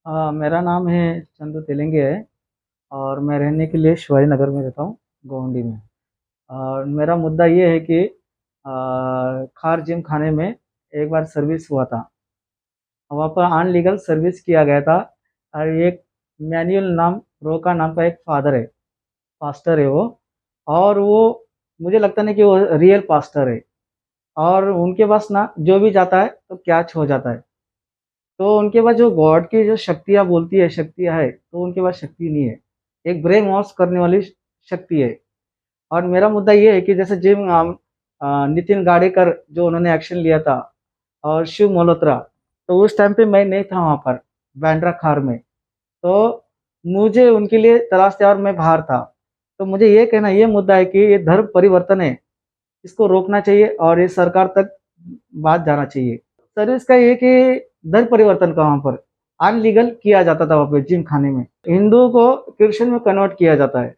मेरा नाम है चंदू तेलंगे है। और मैं रहने के लिए शिवाजी नगर में रहता हूँ, गोवंडी में। और मेरा मुद्दा ये है कि खार जिम खाने में एक बार सर्विस हुआ था। वहाँ पर अनलीगल सर्विस किया गया था। और एक मैनुअल नाम रोका नाम का एक फादर है, पास्टर है वो। और वो मुझे लगता नहीं कि वो रियल पास्टर है। और उनके पास ना जो भी जाता है तो कैच हो जाता है। तो उनके पास जो गॉड की जो शक्तियाँ बोलती है, शक्तियाँ है, तो उनके पास शक्ति नहीं है। एक ब्रेन वॉश करने वाली शक्ति है। और मेरा मुद्दा ये है कि जैसे नितिन गाडेकर जो उन्होंने एक्शन लिया था, और शिव मल्होत्रा, तो उस टाइम पे मैं नहीं था वहाँ पर, बैंड्रा खार में। तो मुझे उनके लिए तलाश थी और मैं बाहर था। तो मुझे ये कहना, ये मुद्दा है कि ये धर्म परिवर्तन है, इसको रोकना चाहिए और ये सरकार तक बात जाना चाहिए। सर इसका ये कि धर्म परिवर्तन का वहाँ पर अनलीगल किया जाता था, वहाँ पे जिम खाने में हिंदुओं को क्रिश्चियन में कन्वर्ट किया जाता है।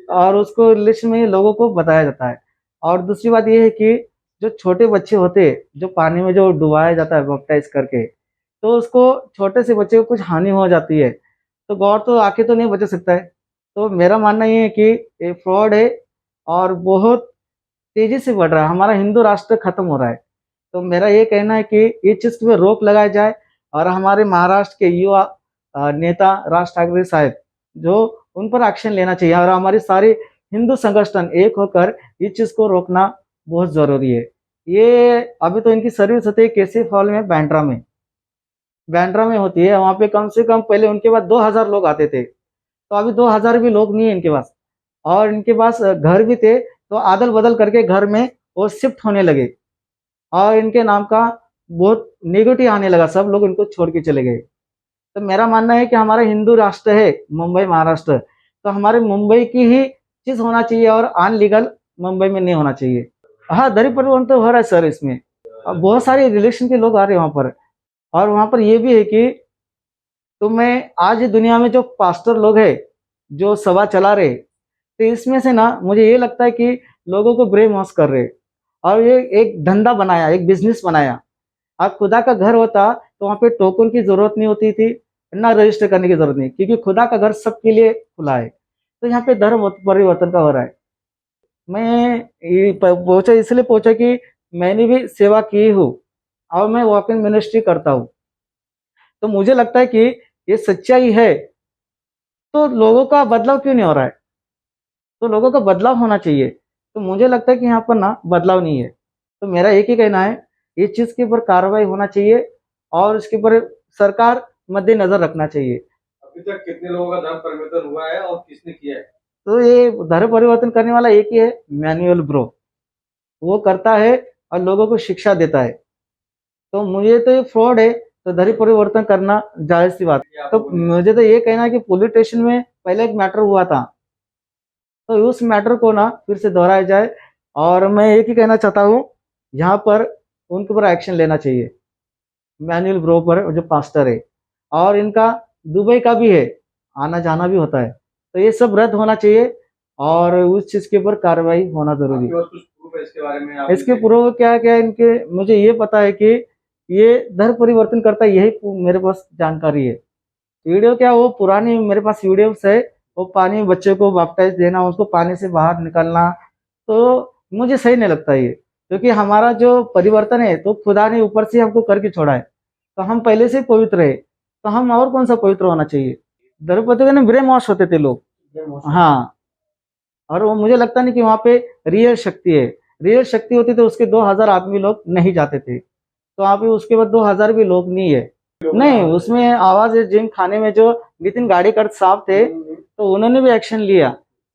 और उसको लिस्ट में लोगों को बताया जाता है। और दूसरी बात ये है कि जो छोटे बच्चे होते हैं, जो पानी में जो डुबाया जाता है बैप्टाइज करके, तो उसको छोटे से बच्चे को कुछ हानि हो जाती है, तो गौर तो आके तो नहीं बचा सकता है। तो मेरा मानना ये है कि ये फ्रॉड है और बहुत तेजी से बढ़ रहा है, हमारा हिंदू राष्ट्र खत्म हो रहा है। तो मेरा ये कहना है कि इस चीज़ पे रोक लगाई जाए। और हमारे महाराष्ट्र के युवा नेता राज ठाकरे साहब, जो उन पर एक्शन लेना चाहिए। और हमारी सारी हिंदू संगठन एक होकर इस चीज़ को रोकना बहुत ज़रूरी है। ये अभी तो इनकी सर्विस होती है केसी हॉल में, बैंड्रा में होती है। वहाँ पे कम से कम पहले उनके पास 2000 लोग आते थे, तो अभी 2000 भी लोग नहीं है इनके पास। और इनके पास घर भी थे, तो आदल बदल करके घर में वो शिफ्ट होने लगे। और इनके नाम का बहुत नेगेटिव आने लगा, सब लोग इनको छोड़ के चले गए। तो मेरा मानना है कि हमारा हिंदू राष्ट्र है मुंबई महाराष्ट्र, तो हमारे मुंबई की ही चीज होना चाहिए और अनलीगल मुंबई में नहीं होना चाहिए। हाँ, दरी परिवहन तो हो रहा है सर इसमें। अब बहुत सारे रिलेशन के लोग आ रहे हैं वहाँ पर। और वहाँ पर ये भी है कि तो मैं आज दुनिया में जो पास्टर लोग हैं, जो सभा चला रहे, तो इसमें से ना मुझे ये लगता है कि लोगों को ब्रेन वॉश कर रहे। और ये एक धंधा बनाया, एक बिजनेस बनाया। अब खुदा का घर होता तो वहाँ पे टोकन की जरूरत नहीं होती थी, ना रजिस्टर करने की जरूरत नहीं, क्योंकि खुदा का घर सबके लिए खुला है। तो यहाँ पे धर्म परिवर्तन का हो रहा है। मैं पहुंचा, इसलिए पहुंचा कि मैंने भी सेवा की हूँ और मैं वॉक इन मिनिस्ट्री करता हूँ। तो मुझे लगता है कि ये सच्चाई है, तो लोगों का बदलाव क्यों नहीं हो रहा है? तो लोगों का बदलाव होना चाहिए। तो मुझे लगता है कि यहाँ पर ना बदलाव नहीं है। तो मेरा एक ही कहना है, इस चीज़ के ऊपर कार्रवाई होना चाहिए और इसके ऊपर सरकार मद्देनजर रखना चाहिए। अभी तक कितने लोगों का धर्म परिवर्तन हुआ है और किसने किया है? तो ये धर्म परिवर्तन करने वाला एक ही है, मैनुअल ब्रो। वो करता है और लोगों को शिक्षा देता है। तो मुझे तो ये फ्रॉड है, तो धर्म परिवर्तन करना जायज सी बात है। तो मुझे तो ये कहना है कि पुलिस स्टेशन में पहले एक मैटर हुआ था, तो उस मैटर को ना फिर से दोहराया जाए। और मैं एक ही कहना चाहता हूँ, यहाँ पर उनके ऊपर एक्शन लेना चाहिए, मैनुअल ब्रो पर जो पास्टर है। और इनका दुबई का भी है, आना जाना भी होता है। तो ये सब रद्द होना चाहिए और उस चीज़ के ऊपर कार्रवाई होना जरूरी आपके है। पास कुछ प्रूफ है इसके बारे में? इसके पूर्व क्या क्या इनके, मुझे ये पता है कि ये धर्म परिवर्तन करता है, यही मेरे पास जानकारी है। वीडियो क्या, वो पुरानी मेरे पास वीडियोस है। वो पानी में बच्चे को बैप्टाइज देना, उसको पानी से बाहर निकालना, तो मुझे सही नहीं लगता ये। क्योंकि हमारा जो परिवर्तन है तो खुदा ने ऊपर से हमको करके छोड़ा है, तो हम पहले से पवित्र है, तो हम और कौन सा पवित्र होना चाहिए? द्रौपदी ने ब्रेन वॉश होते थे लोग। हाँ, और वो मुझे लगता नहीं कि वहाँ पे रियल शक्ति है। रियल शक्ति होती तो उसके 2000 आदमी लोग नहीं जाते थे, तो वहाँ पे उसके बाद 2000 भी लोग नहीं है। नहीं, उसमें आवाज जिम खाने में जो नितिन गाड़ीकर साहब थे, तो उन्होंने भी एक्शन लिया।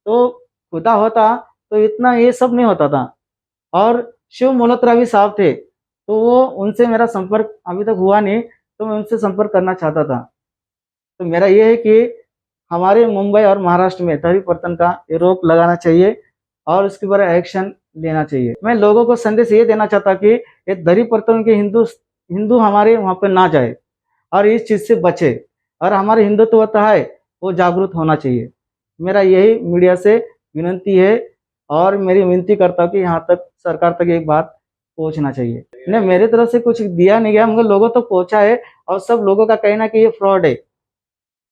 तो खुदा होता तो इतना ये सब नहीं होता था। और शिव मल्होत्रा भी साहब थे, तो वो उनसे मेरा संपर्क अभी तक हुआ नहीं, तो मैं उनसे संपर्क करना चाहता था। तो मेरा ये है कि हमारे मुंबई और महाराष्ट्र में धर्म परिवर्तन का ये रोक लगाना चाहिए और उसके ऊपर एक्शन लेना चाहिए। मैं लोगों को संदेश ये देना चाहता कि ये धर्म परिवर्तन के हिंदू हिंदू हमारे वहाँ पे ना जाए और इस चीज़ से बचे। और हमारे हिंदुत्वता है, वो जागरूक होना चाहिए। मेरा यही मीडिया से विनती है और मेरी विनती करता हूँ कि यहाँ तक सरकार तक एक बात पहुँचना चाहिए। नहीं, मेरे तरफ से कुछ दिया नहीं गया, मगर लोगों तक पहुँचा है और सब लोगों का कहना है कि ये फ्रॉड है।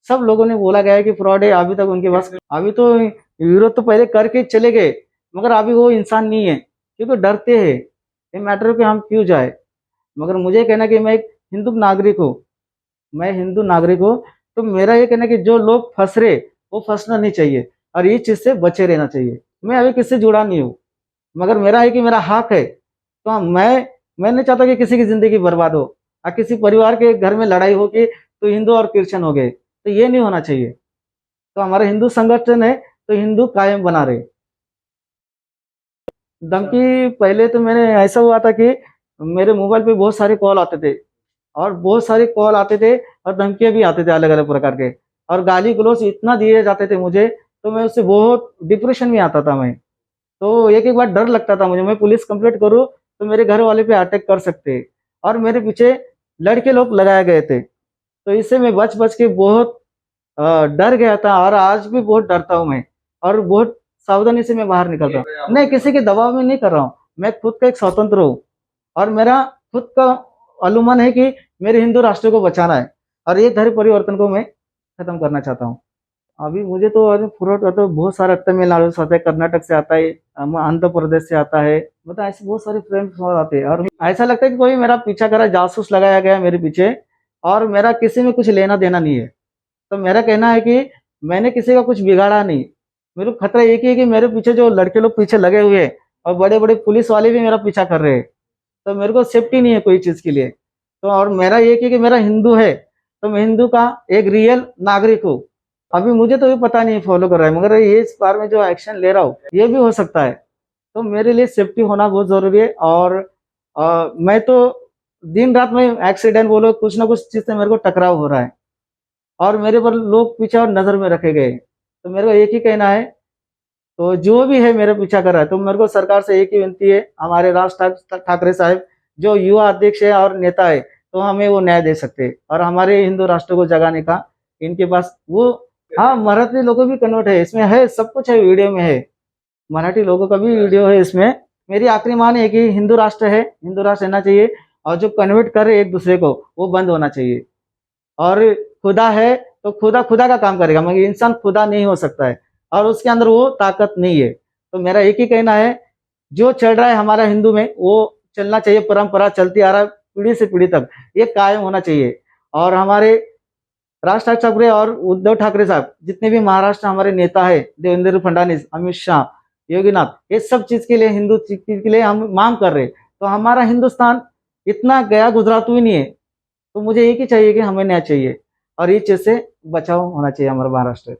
सब लोगों ने बोला गया है कि फ्रॉड है, अभी तक उनके पास अभी तो विरोध तो पहले करके चले गए, मगर अभी वो इंसान नहीं है क्योंकि डरते हैं ये मैटर पे हम क्यों जाए। मगर मुझे कहना है कि मैं एक हिंदू नागरिक हूँ, मैं हिंदू नागरिक हूँ, तो मेरा ये कहना है कि जो लोग फंस रहे वो फंसना नहीं चाहिए और ये चीज़ से बचे रहना चाहिए। मैं अभी किससे जुड़ा नहीं हूँ, मगर मेरा है कि मेरा हक है, तो मैं नहीं चाहता कि किसी की ज़िंदगी बर्बाद हो और किसी परिवार के घर में लड़ाई हो कि तो हिंदू और क्रिश्चियन हो गए, तो ये नहीं होना चाहिए। तो हमारा हिंदू संगठन है तो हिंदू कायम बना रहे। धमकी पहले तो मैंने ऐसा हुआ था कि मेरे मोबाइल पे बहुत सारे कॉल आते थे और बहुत सारे कॉल आते थे और धमकियाँ भी आते थे अलग अलग प्रकार के, और गाली गलौज इतना दिए जाते थे मुझे, तो मैं उससे बहुत डिप्रेशन में आता था मैं। तो एक एक बार डर लगता था मुझे, मैं पुलिस कंप्लेंट करूँ तो मेरे घर वाले पे अटैक कर सकते हैं, और मेरे पीछे लड़के लोग लगाए गए थे। तो इससे मैं बच बच के बहुत डर गया था और आज भी बहुत डरता हूँ मैं, और बहुत सावधानी से मैं बाहर निकलता हूँ। नहीं, किसी के दबाव में नहीं कर रहा हूँ, मैं खुद का एक स्वतंत्र हूँ और मेरा खुद का अनुमान है कि मेरे हिंदू राष्ट्र को बचाना है और ये धर्म परिवर्तन को मैं खत्म करना चाहता हूँ। अभी मुझे तो अरे फ्रॉड तो बहुत सारा तमिलनाडु से आता है, कर्नाटक से आता है, आंध्र प्रदेश से आता है, मतलब ऐसे बहुत सारे फ्रेंड्स और आते हैं, और ऐसा लगता है कि कोई मेरा पीछा कर रहा है, जासूस लगाया गया है मेरे पीछे, और मेरा किसी में कुछ लेना देना नहीं है। तो मेरा कहना है कि मैंने किसी का कुछ बिगाड़ा नहीं। मेरे को खतरा एक ही है कि मेरे पीछे जो लड़के लोग पीछे लगे हुए हैं और बड़े बड़े पुलिस वाले भी मेरा पीछा कर रहे हैं, तो मेरे को सेफ्टी नहीं है कोई चीज़ के लिए। तो और मेरा ये कि मेरा हिंदू है, तो मैं हिंदू का एक रियल नागरिक हूँ। अभी मुझे तो भी पता नहीं फॉलो कर रहा है, मगर ये इस बार में जो एक्शन ले रहा हूँ ये भी हो सकता है। तो मेरे लिए सेफ्टी होना बहुत ज़रूरी है, और मैं तो दिन रात में एक्सीडेंट बोलो कुछ ना कुछ चीज़ से मेरे को टकराव हो रहा है और मेरे पर लोग पीछे और नज़र में रखे गए। तो मेरे को एक ही कहना है, तो जो भी है मेरा पीछा कर रहा है, तो मेरे को सरकार से एक ही विनती है, हमारे राज ठाकरे साहब जो युवा अध्यक्ष है और नेता है, तो हमें वो न्याय दे सकते हैं और हमारे हिंदू राष्ट्र को जगाने का इनके पास वो, हाँ मराठी लोगों भी कन्वर्ट है, इसमें है सब कुछ है, वीडियो में है, मराठी लोगों का भी वीडियो है इसमें। मेरी आखिरी मान है कि हिंदू राष्ट्र है, हिंदू राष्ट्र रहना चाहिए, और जो कन्वर्ट कर रहे एक दूसरे को वो बंद होना चाहिए। और खुदा है तो खुदा खुदा का काम करेगा, मगर इंसान खुदा नहीं हो सकता है और उसके अंदर वो ताकत नहीं है। तो मेरा एक ही कहना है, जो चल रहा है हमारा हिंदू में वो चलना चाहिए, परंपरा चलती आ रहा है पीढ़ी से पीढ़ी तक, ये कायम होना चाहिए। और हमारे राज ठाकरे और उद्धव ठाकरे साहब जितने भी महाराष्ट्र हमारे नेता है, देवेंद्र फडणवीस, अमित शाह, योगीनाथ, ये सब चीज के लिए हिंदू चीज के लिए हम मांग कर रहे हैं। तो हमारा हिंदुस्तान इतना गया गुजरा तो ही नहीं है, तो मुझे एक ही चाहिए कि हमें न्याय चाहिए और ये चीज से बचाव होना चाहिए हमारा महाराष्ट्र।